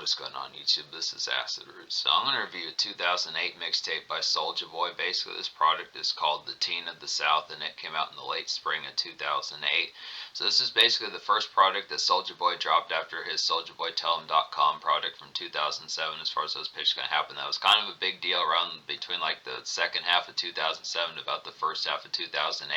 What is going on YouTube? This is Acid Roots. So I'm going to review a 2008 mixtape by Soulja Boy. Basically this product is called The Teen of the South and it came out in the late spring of 2008. So this is basically the first product that Soulja Boy dropped after his SouljaBoyTellHim.com product from 2007 as far as those pitches going to happen. That was kind of a big deal around between like the second half of 2007 to about the first half of 2008.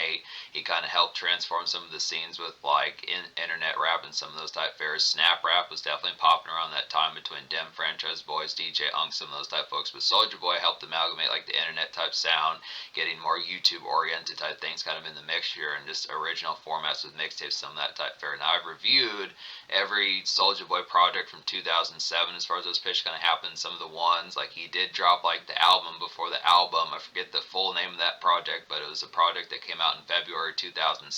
He kind of helped transform some of the scenes with like internet rap and some of those type fairs. Snap rap was definitely popping around that time between Dem Franchise Boys, DJ Unk, some of those type folks. But Soulja Boy helped amalgamate like the internet type sound, getting more YouTube oriented type things kind of in the mixture and just original formats with mixtapes, some of that type fare. Now I've reviewed every Soulja Boy project from 2007 as far as those pitches kind of happened. Some of the ones like he did drop like the album before the album. I forget the full name of that project, but it was a project that came out in February 2007.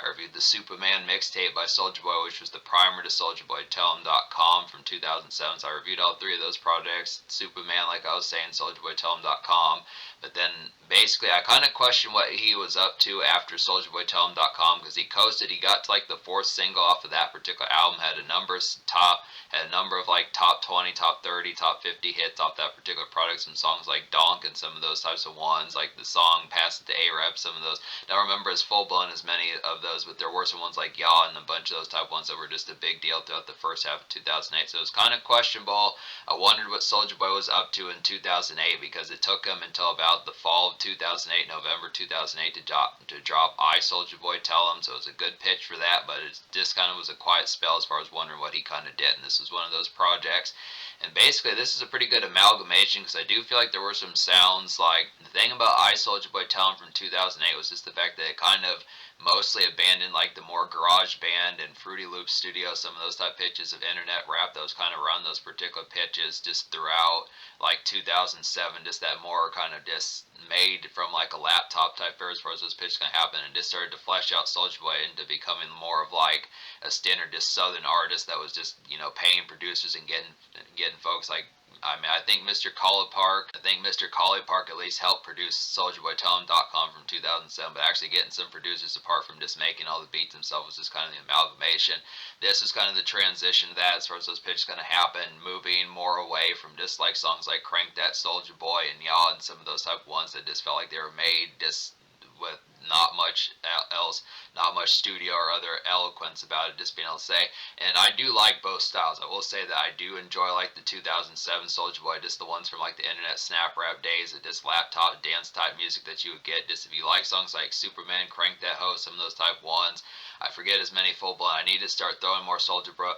I reviewed the Superman mixtape by Soulja Boy, which was the primer to SouljaBoyTellHim.com from 2007. So I reviewed all three of those projects. Superman, like I was saying, SouljaBoyTellHim.com. But then basically I kind of questioned what he was up to after SouljaBoyTellHim.com because he coasted. He got to like the fourth single off of that particular album, had a number of like top 20, top 30, top 50 hits off that particular product. Some songs like Donk and some of those types of ones, like the song Pass It to A-Rap, some of those. I don't remember as full-blown as many of those, but there were some ones like Yaw and a bunch of those type ones that were just a big deal throughout the first half of 2008. So it was kind of questionable. I wondered what Soulja Boy was up to in 2008 because it took him until about the fall of 2008, November 2008 to drop I Soulja Boy Tell Him. So it was a good pitch for that, but it just kind of was a quiet spell as far as wondering what he kind of did. And this was one of those projects. And basically this is a pretty good amalgamation because I do feel like there were some sounds like the thing about I Soulja Boy Tell Him from 2008 was just the fact that it kind of mostly abandoned like the more garage band and Fruity Loops studio, some of those type pitches of internet rap that was kind of around those particular pitches just throughout like 2007, just that more kind of just made from like a laptop type fare as far as those pitches can happen, and just started to flesh out Soulja Boy into becoming more of like a standard just southern artist that was just, you know, paying producers and getting folks like, I mean, I think Mr. Collie Park at least helped produce SouljaBoyTellHim.com from 2007, but actually getting some producers apart from just making all the beats themselves was just kind of the amalgamation. This is kind of the transition to that as far as those pitches going to happen, moving more away from just like songs like Crank That Soulja Boy and Yaw and some of those type of ones that just felt like they were made just with not much else, not much studio or other eloquence about it, just being able to say. And I do like both styles. I will say that I do enjoy like the 2007 Soulja Boy, just the ones from like the internet snap rap days, of just laptop dance type music that you would get. Just if you like songs like Superman, Crank That Ho, some of those type ones. I forget as many full blown. I need to start throwing more Soulja Boy.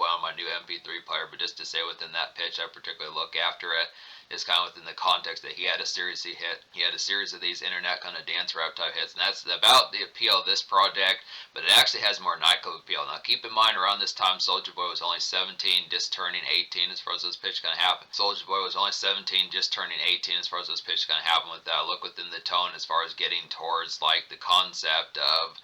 On my new MP3 player, but just to say within that pitch, I particularly look after it. Is kind of within the context that he had a series of these internet kind of dance rap type hits, and that's about the appeal of this project, but it actually has more nightclub appeal. Now keep in mind, around this time Soulja Boy was only 17, just turning 18 as far as those pitches gonna happen. Soulja Boy was only 17, just turning 18 as far as those pitches gonna happen. With that, look within the tone as far as getting towards like the concept of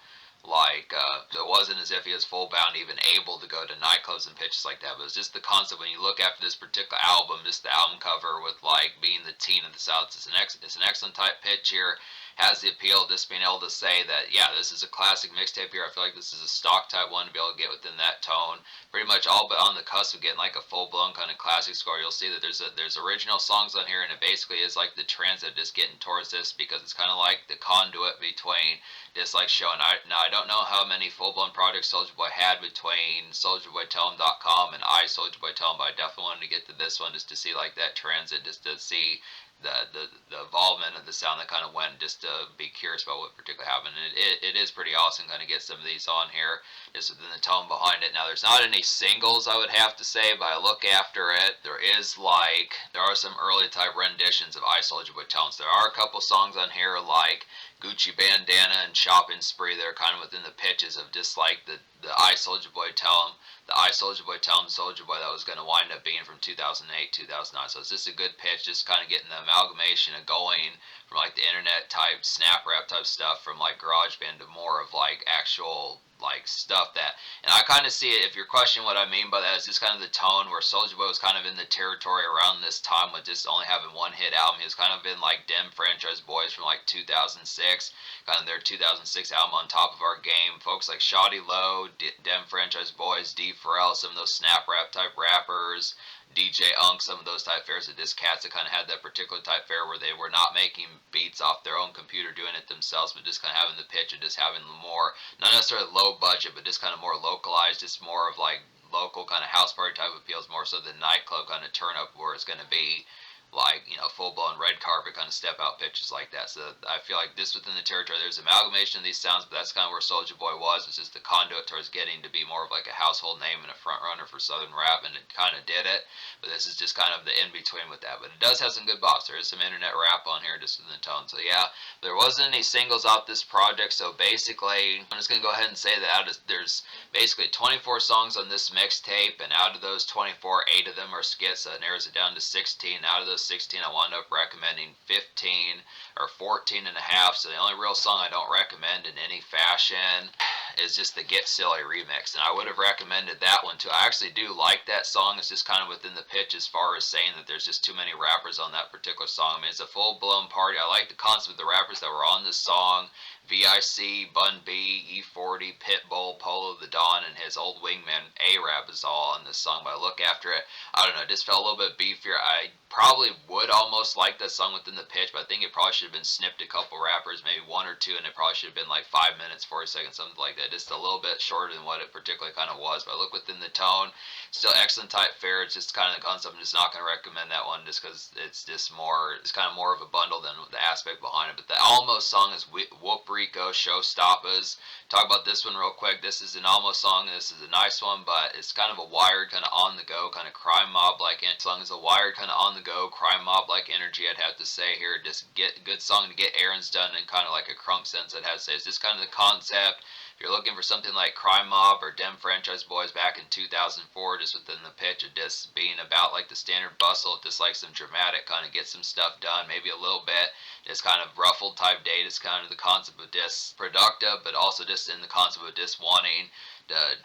like, it wasn't as if he was full bound even able to go to nightclubs and pitches like that, but it was just the concept. When you look after this particular album, just the album cover with like being the teen of the South, it's an excellent type pitch here. Has the appeal of just being able to say that, yeah, this is a classic mixtape here. I feel like this is a stock type one to be able to get within that tone. Pretty much all but on the cusp of getting like a full-blown kind of classic score. You'll see that there's original songs on here, and it basically is like the transit just getting towards this, because it's kind of like the conduit between just like showing. Now I don't know how many full-blown projects Soulja Boy had between SouljaBoyTellHim.com and I Soulja Boy Tell Him, but I definitely wanted to get to this one just to see like that transit, just to see the involvement of the sound that kind of went, just to be curious about what particularly happened. And it is pretty awesome kind of get some of these on here just within the tone behind it. Now there's not any singles, I would have to say, but I look after it, there are some early type renditions of I Soulja Boy Tell Him. So there are a couple songs on here like Gucci Bandana and Shopping Spree that are kind of within the pitches of just like the I Soulja Boy Tell Him, the I Soulja Boy Tell Him Soulja Boy that was going to wind up being from 2008, 2009. So it's just a good pitch, just kind of getting the amalgamation of going from like the internet type snap rap type stuff from like garage band to more of like actual like stuff that, and I kind of see it, if you're questioning what I mean by that, it's just kind of the tone where Soulja Boy was kind of in the territory around this time with just only having one hit album. He was kind of in like Dem Franchise Boys from like 2006, kind of their 2006 album On Top of Our Game. Folks like Shawty Low, Dem Franchise Boys, D Pharrell, some of those snap rap type rappers, DJ Unk, some of those type fairs, that just cats that kind of had that particular type fair where they were not making beats off their own computer doing it themselves, but just kind of having the pitch and just having more, not necessarily low budget, but just kind of more localized, just more of like local kind of house party type appeals, more so the nightclub kind of turn up where it's going to be like, you know, full-blown red carpet kind of step-out pitches like that. So I feel like this within the territory, there's amalgamation of these sounds, but that's kind of where Soulja Boy was just the conduit towards getting to be more of like a household name and a front-runner for Southern rap, and it kind of did it. But this is just kind of the in-between with that. But it does have some good bops. There is some internet rap on here just in the tone. So yeah, there wasn't any singles off this project, so basically, I'm just going to go ahead and say that there's basically 24 songs on this mixtape, and out of those 24, 8 of them are skits, so it narrows it down to 16. Out of those 16, I wound up recommending 15 or 14 and a half. So the only real song I don't recommend in any fashion is just the Get Silly remix, and I would have recommended that one too. I actually do like that song. It's just kind of within the pitch as far as saying that there's just too many rappers on that particular song. I mean, it's a full-blown party. I like the concept of the rappers that were on this song. VIC, Bun B, E40, Pitbull, Polo the Don, and his old wingman A-Rap is all on this song. But I look after it, I don't know, it just felt a little bit beefier. I probably would almost like that song within the pitch, but I think it probably should have been snipped a couple rappers, maybe one or two, and it probably should have been like 5 minutes, 40 seconds, something like that. Just a little bit shorter than what it particularly kind of was. But I look within the tone, still excellent type fare. It's just kind of the concept. I'm just not going to recommend that one just because it's just more, it's kind of more of a bundle than the aspect behind it. But the Almost song is Whoop Rico, Showstoppers. Talk about this one real quick. This is an Almost song. This is a nice one, but it's kind of a wired, kind of on the go, kind of crime mob like song. Is a wired, kind of on the go, crime mob like energy, I'd have to say here. Just get a good song to get errands done in kind of like a crunk sense, I'd have to say. It's just kind of the concept. If you're looking for something like Crime Mob or Dem Franchise Boys back in 2004, just within the pitch of just being about like the standard bustle, just like some dramatic, kind of get some stuff done, maybe a little bit, just kind of ruffled type date, is kind of the concept of just productive, but also just in the concept of just wanting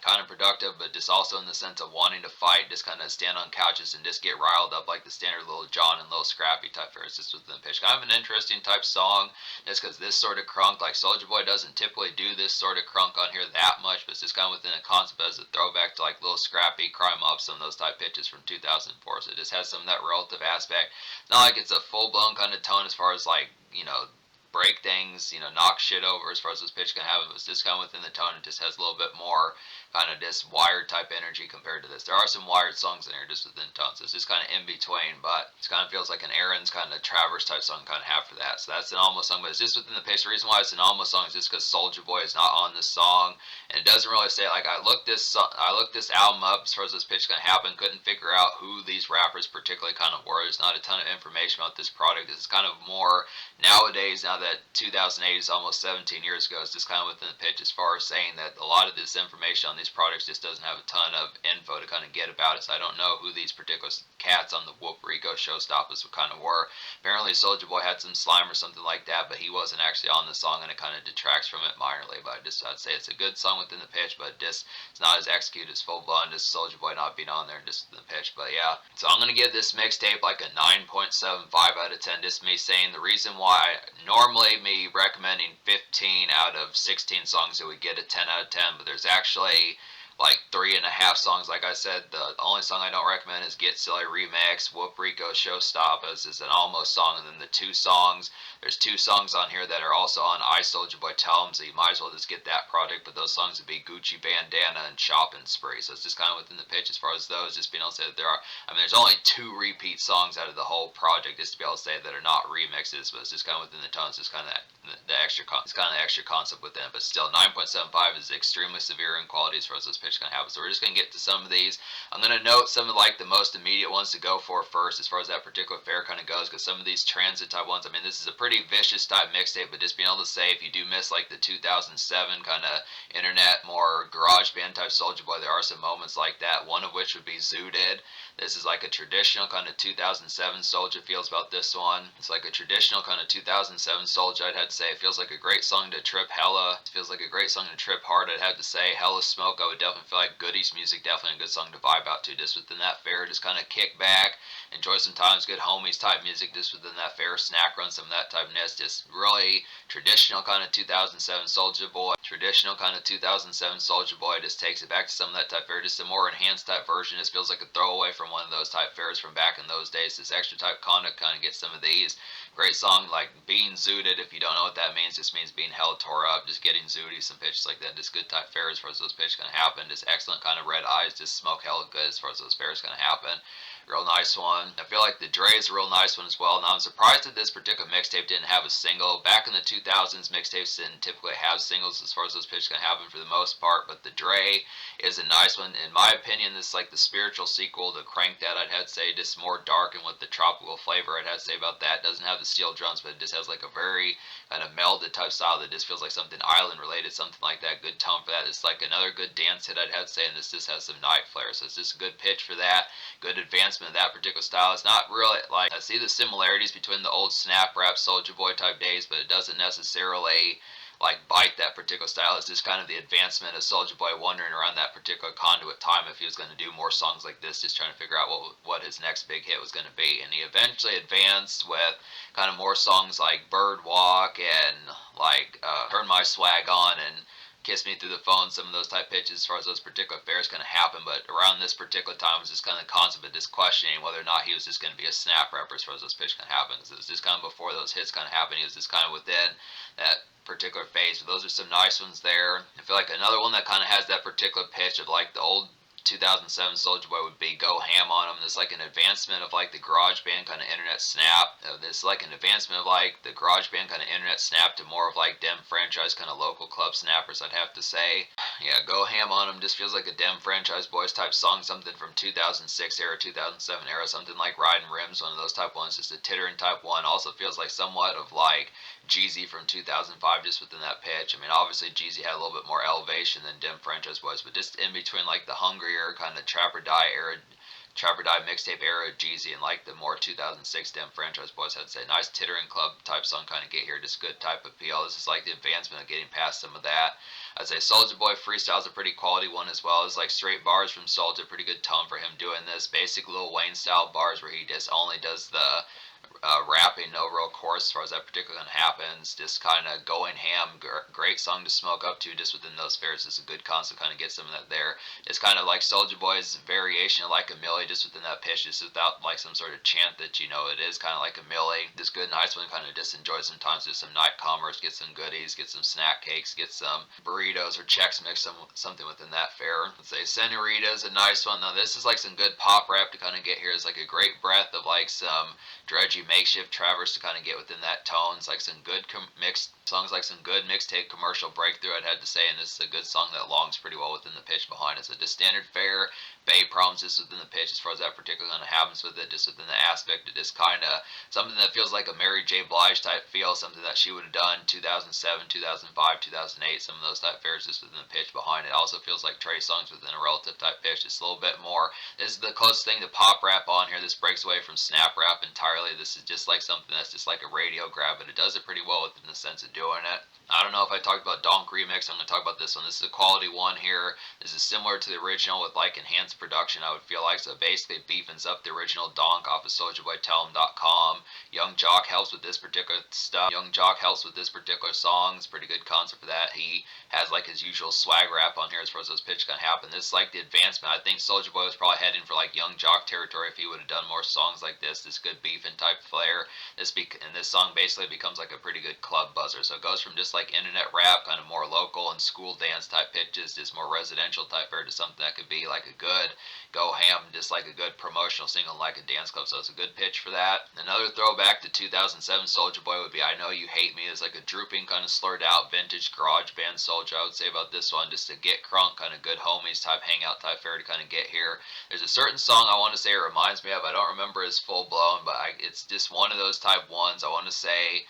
kind of productive, but just also in the sense of wanting to fight, just kind of stand on couches and just get riled up like the standard Lil Jon and Lil Scrappy type fare. It's just within the pitch. Kind of an interesting type song, just because this sort of crunk, like Soulja Boy doesn't typically do this sort of crunk on here that much, but it's just kind of within a concept as a throwback to like Lil Scrappy, Crime Mob, some of those type pitches from 2004. So it just has some of that relative aspect. Not like it's a full-blown kind of tone as far as like, you know, break things, you know, knock shit over as far as this pitch can have. It was just kind of within the tone. It just has a little bit more kind of just wired type energy compared to this. There are some wired songs in here just within tones. It's just kind of in between, but it kind of feels like an Aaron's kind of Travers type song kind of have for that. So that's an Almost song, but it's just within the pitch. The reason why it's an Almost song is just because Soulja Boy is not on this song, and it doesn't really say, like, I looked this album up as far as this pitch kind of happened, couldn't figure out who these rappers particularly kind of were. There's not a ton of information about this product. It's kind of more nowadays, now that 2008 is almost 17 years ago, it's just kind of within the pitch as far as saying that a lot of this information on these products just doesn't have a ton of info to kind of get about it. So I don't know who these particular cats on the Whoop Rico Showstoppers kind of were. Apparently Soulja Boy had some slime or something like that, but he wasn't actually on the song, and it kind of detracts from it minorly. But I'd say it's a good song within the pitch, but just it's not as executed as full blown, just Soulja Boy not being on there just in the pitch. But yeah, so I'm gonna give this mixtape like a 9.75 out of 10. Just me saying the reason why normally me recommending 15 out of 16 songs that would get a 10 out of 10, but there's actually like 3.5 songs. Like I said, the only song I don't recommend is Get Silly Remix. Whoop Rico Showstoppers is an Almost song, and then the there's two songs on here that are also on I Soulja Boy Tell 'em, so you might as well just get that product. But those songs would be Gucci Bandana and Shopping Spree. So it's just kind of within the pitch as far as those, just being able to say that there are, I mean, there's only 2 repeat songs out of the whole project, just to be able to say that are not remixes, but it's just kind of within the tones, just kind of the extra, it's kind of the extra concept within it. But still, 9.75 is extremely severe in quality as far as this pitch can have. happen. So we're just going to get to some of these. I'm going to note some of like the most immediate ones to go for first as far as that particular fair kind of goes, because some of these transit type ones, I mean, this is a pretty vicious type mixtape, but just being able to say, if you do miss like the 2007 kind of internet, more garage band type Soulja Boy, there are some moments like that, one of which would be Zooted. This is like a traditional kind of 2007 Soulja feels about this one. It's like a traditional kind of 2007 Soulja, I'd have to say. It feels like a great song to trip hella. It feels like a great song to trip hard, I'd have to say. Hella Smoke, I would definitely feel like Goodies music, definitely a good song to vibe out to. Just within that fair, just kind of kick back, enjoy some times, good homies type music, just within that fair, snack run, some of that type of ness. Just really traditional kind of 2007 Soulja Boy. Traditional kind of 2007 Soulja Boy just takes it back to some of that type fair, just a more enhanced type version. Just feels like a throwaway from one of those type fairs from back in those days. This extra type conduit kind of gets some of these. Great song, like being zooted, if you don't know what that means, just means being held tore up, just getting zooty, some pitches like that. Just good type fair as far as those pitches gonna happen. Just excellent kind of red eyes, just smoke hella good as far as those fairs gonna happen. Real nice one. I feel like the Dre is a real nice one as well. Now I'm surprised that this particular mixtape didn't have a single. Back in the 2000s, mixtapes didn't typically have singles as far as those pitches can happen for the most part, but the Dre is a nice one. In my opinion, this is like the spiritual sequel to Crank That, I'd have to say. Just more dark and with the tropical flavor, I'd have to say about that. Doesn't have the steel drums, but it just has like a very kind of melded type style that just feels like something island related, something like that. Good tone for that. It's like another good dance hit, I'd have to say, and this just has some night flair. So it's just a good pitch for that. Good advancement of that particular style. It's not really like, I see the similarities between the old snap rap Soulja Boy type days, but it doesn't necessarily like bite that particular style. It's just kind of the advancement of Soulja Boy wandering around that particular conduit time if he was going to do more songs like this, just trying to figure out what his next big hit was going to be. And he eventually advanced with kind of more songs like Bird Walk and like Turn My Swag On and Kiss Me Through the Phone, some of those type pitches as far as those particular fairs going to happen. But around this particular time was just kind of the concept of just questioning whether or not he was just going to be a snap rapper as far as those pitches going to happen. Because it was just kind of before those hits kind of happened. He was just kind of within that particular phase. But those are some nice ones there. I feel like another one that kind of has that particular pitch of like the old 2007 Soulja Boy would be Go Ham on Him. There's like an advancement of like the garage band kind of internet snap. There's like an advancement of like the garage band kind of internet snap to more of like Dem franchise kind of local club snappers, I'd have to say. Yeah, Go Ham on Him just feels like a Dem franchise boys type song, something from 2006 era, 2007 era, something like Riding Rims, one of those type ones, just a tittering type one. Also feels like somewhat of like Jeezy from 2005 just within that pitch. I mean, obviously Jeezy had a little bit more elevation than Dem franchise was, but just in between like the hungrier kind of Trap or Die era, Trap or Die mixtape era Jeezy and like the more 2006 Dem franchise boys, I'd say nice tittering club type song kind of get here, just good type of appeal. This is like the advancement of getting past some of that. I'd say Soulja Boy freestyle's a pretty quality one as well. It's like straight bars from Soulja, pretty good tone for him doing this. Basic Lil Wayne style bars where he just only does the rapping, no real chorus as far as that particular one happens. Just kind of going ham. Great song to smoke up to just within those fairs. It's a good concept, kind of get some of that there. It's kind of like Soulja Boy's variation of like a Millie just within that pitch, just without like some sort of chant that you know it is kind of like a Millie. Just good, nice one, kind of just enjoy sometimes. Do some night commerce, get some goodies, get some snack cakes, get some burritos or Chex Mix, something within that fair. Let's say Senorita's a nice one. Now this is like some good pop rap to kind of get here. It's like a great breath of like some dredgy makeshift Travers to kind of get within that tone. It's like some good mixed songs, like some good mixtape commercial breakthrough, I'd have to say, and this is a good song that longs pretty well within the pitch behind it. So just standard fare, Bay problems just within the pitch as far as that particular kind of happens with it, just within the aspect of just kind of something that feels like a Mary J. Blige type feel, something that she would have done 2007, 2005, 2008, some of those type fares just within the pitch behind it. Also feels like Trey songs within a relative type pitch, just a little bit more. This is the closest thing to pop rap on here. This breaks away from snap rap entirely. This is just like something that's just like a radio grab, but it does it pretty well within the sense of doing it. I don't know if I talked about Donk Remix. I'm going to talk about this one. This is a quality one here. This is similar to the original with like enhanced production, I would feel like. So basically beefens up the original Donk off of SouljaBoyTellHim.com. Young Jock helps with this particular stuff. Young Jock helps with this particular song. It's a pretty good concept for that. He has like his usual swag rap on here as far as those pitches can happen. This is like the advancement. I think Soulja Boy was probably heading for like Young Jock territory if he would have done more songs like this. This good beefing type flair. And this song basically becomes like a pretty good club buzzer. So it goes from just like like internet rap, kind of more local and school dance type pitches, just more residential type fare to something that could be like a good go ham, just like a good promotional single like a dance club. So it's a good pitch for that. Another throwback to 2007 Soulja Boy would be I Know You Hate Me. It's like a drooping, kind of slurred out vintage garage band Soulja. I would say about this one, just to get crunk, kind of good homies type hangout type fare to kind of get here. There's a certain song I want to say it reminds me of. I don't remember it's full blown, but it's just one of those type ones. I want to say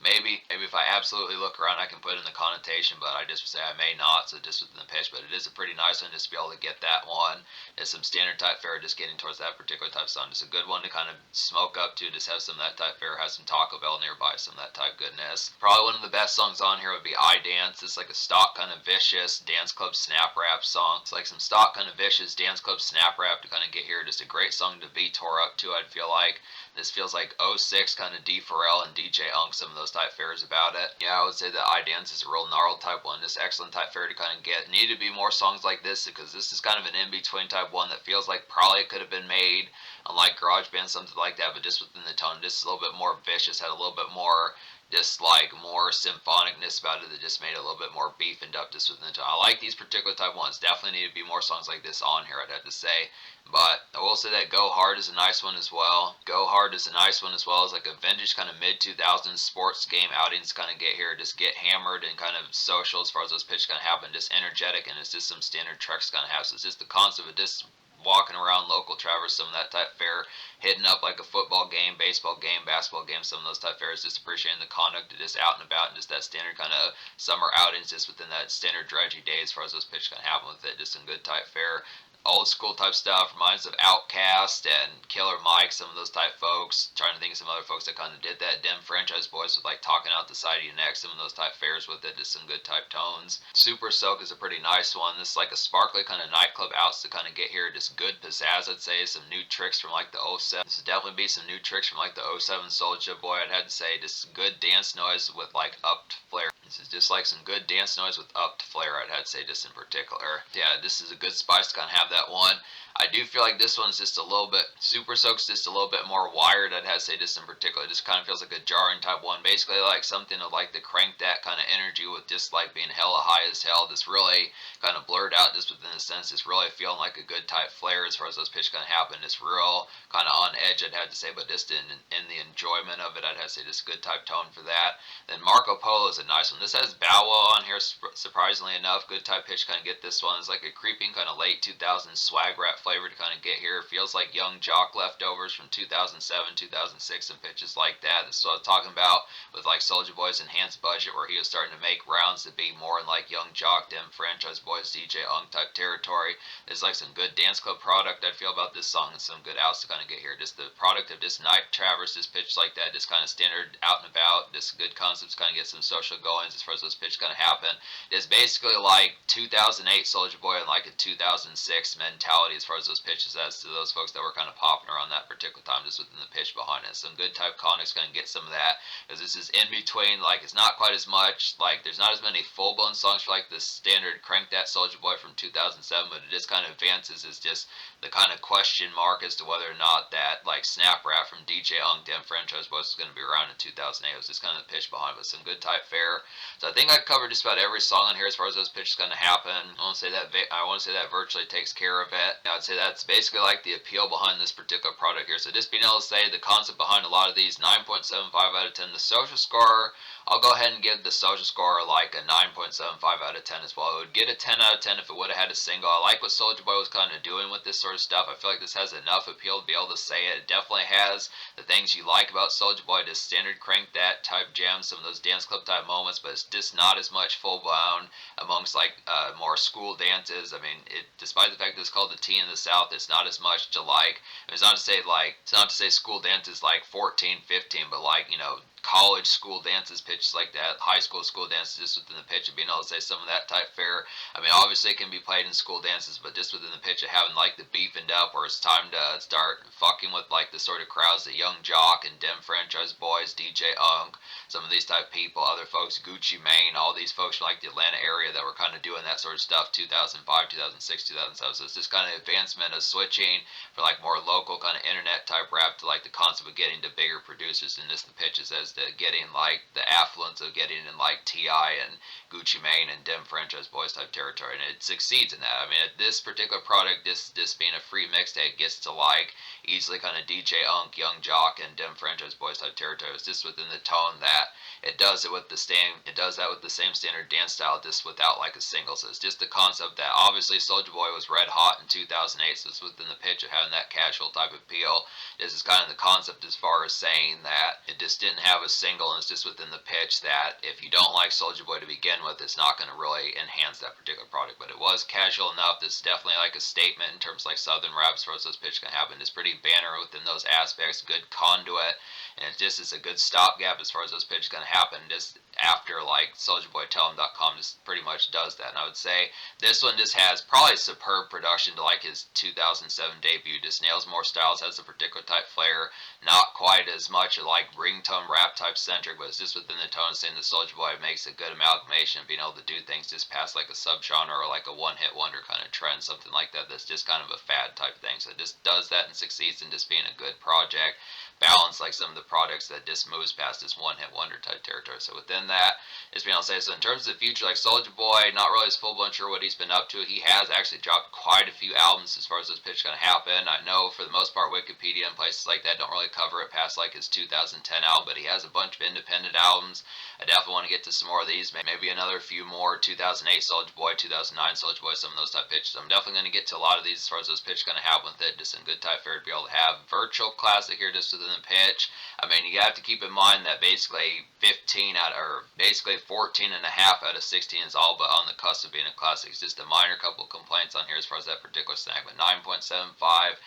maybe if I absolutely look around, I can put in the connotation, but I just say I may not, so just within the pitch. But it is a pretty nice one just to be able to get that one. It's some standard type fare, just getting towards that particular type of song. Just a good one to kind of smoke up to, just have some of that type fare, have some Taco Bell nearby, some of that type goodness. Probably one of the best songs on here would be I Dance. It's like a stock kind of vicious dance club snap rap song. It's like some stock kind of vicious dance club snap rap to kind of get here. Just a great song to be tore up to, I'd feel like. This feels like 06 kind of D Pharrell and DJ Unk, some of those type fares about it. Yeah, I would say that I Dance is a real gnarled type one, just excellent type fare to kind of get. Need to be more songs like this, because this is kind of an in-between type one that feels like probably it could have been made on like GarageBand, something like that, but just within the tone, just a little bit more vicious, had a little bit more just like more symphonicness about it that just made it a little bit more beefened up just within the tone. I like these particular type ones. Definitely need to be more songs like this on here, I'd have to say. But I will say that Go Hard is a nice one as well. Go Hard is a nice one as well. It's like a vintage kind of mid-2000s sports game outings kind of get here. Just get hammered and kind of social as far as those pitches kind of happen. Just energetic, and it's just some standard tracks kind of have. So it's just the concept of just walking around local Traverse, some of that type fare, hitting up like a football game, baseball game, basketball game, some of those type fares, just appreciating the conduct of just out and about and just that standard kind of summer outings just within that standard dredgy day as far as those pitches kind of happen with it. Just some good type fare. Old school type stuff, reminds of Outkast and Killer Mike, some of those type folks. Trying to think of some other folks that kind of did that. Dem Franchise Boys with like talking out the side of your neck, some of those type fares with it, just some good type tones. Super Soak is a pretty nice one. This is like a sparkly kind of nightclub outs to kind of get here, just good pizzazz, I'd say. Some new tricks from like the 07. This would definitely be some new tricks from like the 07 Soulja Boy, I'd have to say. Just good dance noise with like upped flair. This is just like some good dance noise with upped flair, I'd have to say, just in particular. Yeah, this is a good spice to kind of have that one. I do feel like this one's just a little bit, Super Soak's just a little bit more wired, I'd have to say, just in particular. It just kind of feels like a jarring type one. Basically like something of like the Crank That kind of energy with just like being hella high as hell. Just really kind of blurred out just within the sense. It's really feeling like a good type flare as far as those pitches kind of happen. It's real kind of on edge, I'd have to say, but just in the enjoyment of it, I'd have to say just a good type tone for that. Then Marco Polo is a nice one. This has Bow Wow on here, surprisingly enough. Good type pitch kind of get this one. It's like a creeping kind of late 2000s swag rap flavor to kind of get here. It feels like Young Jock leftovers from 2007, 2006 and pitches like that. That's what I was talking about with like Soulja Boy's enhanced budget, where he was starting to make rounds to be more in like Young Jock, Dem Franchise Boys, DJ Unk type territory. There's like some good dance club product I feel about this song, and some good outs to kind of get here. Just the product of this night Traverse, this pitch like that, just kind of standard out and about. Just good concepts, kind of get some social goings as far as those pitches kind of happen. It's basically like 2008 Soulja Boy and like a 2006 mentality as far as those pitches as to those folks that were kind of popping around that particular time, just within the pitch behind it. Some good type context kind of get some of that, because this is in between. Like it's not quite as much, like there's not as many full blown songs for like the standard Crank That Soulja Boy from 2007, but it just kind of advances as just the kind of question mark as to whether or not that like snap rap from DJ Unk, Dem Franchise Boys is going to be around in 2008. It was just kind of the pitch behind it, but some good type fare. So I think I covered just about every song on here as far as those pitches going to happen. I want to say that virtually takes care of it. I'd say that's basically like the appeal behind this particular product here. So just being able to say the concept behind a lot of these, 9.75 out of 10. The social score, I'll go ahead and give the social score like a 9.75 out of 10 as well. It would get a 10 out of 10 if it would have had a single. I like what Soulja Boy was kind of doing with this sort of stuff. I feel like this has enough appeal to be able to say it. It definitely has the things you like about Soulja Boy, just standard Crank That type jams, some of those dance club type moments, but it's just not as much full blown amongst like more school dances. I mean, despite the fact that it's called the Teen of the South, it's not as much to like. It's not to say school dances like 14, 15, but like, you know, college school dances, pitches like that, high school dances, just within the pitch of being able to say some of that type fare. I mean, obviously it can be played in school dances, but just within the pitch of having like the beefing up, where it's time to start fucking with like the sort of crowds that Young Jock and Dem Franchise Boys, DJ Unk, some of these type people, other folks, Gucci Mane, all these folks from like the Atlanta area that were kind of doing that sort of stuff, 2005, 2006, 2007. So it's this kind of advancement of switching for like more local kind of internet type rap to like the concept of getting to bigger producers, and just the pitches as tries to getting like the affluence of getting in like T.I. and Gucci Mane and Dem Franchise Boys type territory, and it succeeds in that. I mean, this particular product, this being a free mixtape, gets to like easily kind of DJ Unk, Young Jock, and Dem Franchise Boys type territory. It's just within the tone that it does it with the same. It does that with the same standard dance style, just without like a single. So it's just the concept that obviously Soulja Boy was red hot in 2008, so it's within the pitch of having that casual type of appeal. This is kind of the concept as far as saying that it just didn't have a single, and it's just within the pitch that if you don't like Soulja Boy to begin with, it's not going to really enhance that particular product. But it was casual enough. This is definitely like a statement in terms of like Southern rap as far as those pitch can happen. It's pretty banner within those aspects. Good conduit, and it just is a good stopgap as far as those pitches going to happen. Just after like SouljaBoyTellHim.com just pretty much does that. And I would say this one just has probably superb production to like his 2007 debut. Just nails more styles, has a particular type flair. Not quite as much like ringtone rap type centric, but it's just within the tone, saying that Soulja Boy makes a good amalgamation of being able to do things just past like a subgenre or like a one-hit wonder kind of trend, something like that. That's just kind of a fad type thing. So it just does that and succeeds in just being a good project. Balance like some of the products that just moves past this one-hit wonder type territory. So within that, it's being able to say, so in terms of the future, like Soulja Boy, not really as full-blown sure what he's been up to. He has actually dropped quite a few albums as far as this pitch going to happen. I know for the most part Wikipedia and places like that don't really cover it past like his 2010 album, but he has a bunch of independent albums. I definitely want to get to some more of these, maybe another few more. 2008 Soulja Boy, 2009 Soulja Boy, some of those type pitches. I'm definitely going to get to a lot of these as far as those pitches going to happen with it. Just in good type fare to be able to have virtual classic here just within the pitch. I mean, you have to keep in mind that basically 15 out or basically 14 and a half out of 16 is all but on the cusp of being a classic. It's just a minor couple of complaints on here as far as that particular snack, but 9.75.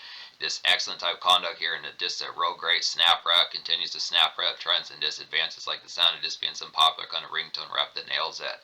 Just excellent type conduct here, and just a real great snap rap, continues to snap rap trends and just advances like the sound of just being some popular kind of ringtone rap that nails it.